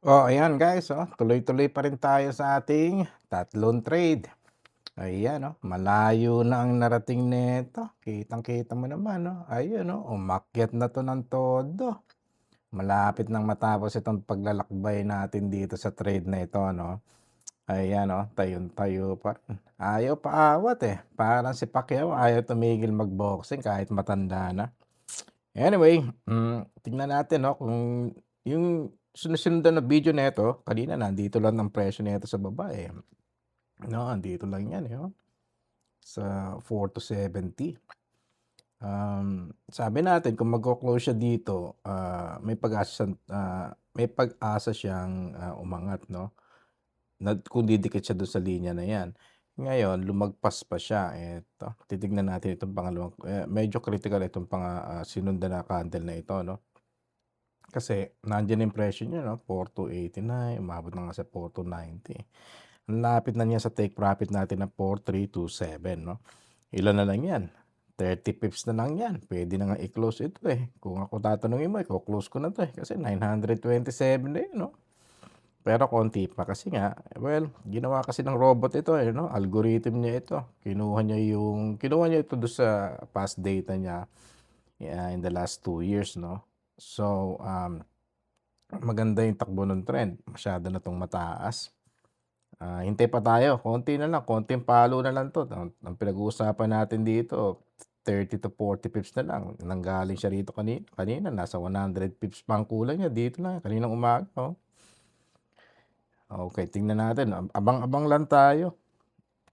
Oh, ayan guys, tuloy-tuloy pa rin tayo sa ating tatlong trade. Ayan, malayo na ang narating nito. Kitang-kita mo naman, ayun, umakyat na 'to ng todo. Malapit nang matapos itong paglalakbay natin dito sa trade na ito, 'no. Ayan, tayong-tayo pa rin. Ayaw paawat, parang si Pacquiao ayaw tumigil mag-boxing kahit matanda na. Anyway, tingnan natin, kung yung sunod-sunod na video nito, kanina nandito lang ang presyo nito sa baba, 'no, andito lang 'yan, sa 4 to 70. Sabi natin kung magko-close siya dito, may pag-asa siyang, umangat, 'no, kung didikit siya dun sa linya na 'yan. Ngayon lumagpas pa siya, eto titignan natin itong pangalawang medyo critical itong sinundan na candle na ito, 'no. Kasi nandiyan yung presyo niya, 4,289, umabot na nga sa 4,290. Ang lapit na niya sa take profit natin na 4,327, 'no. Ilan na lang 'yan, 30 pips na lang 'yan, puwede na ngang i-close ito, Kung ako tatanungin mo, iko-close ko na 'to, kasi 927 na 'yun, 'no. Pero konti pa kasi nga, well, ginawa kasi ng robot ito, 'no, algorithm niya ito. Kinuha niya ito do'n sa past data niya, in the last 2 years, 'no. So, maganda yung takbo ng trend, masyado na 'tong mataas. Hintay pa tayo, konti na lang, konting palo na lang 'to. Ang pinag-uusapan natin dito 30 to 40 pips na lang. Nanggaling siya rito kanina nasa 100 pips pa ang kulang niya, dito lang kaninang umaga, Okey, tingnan natin, abang-abang lang tayo.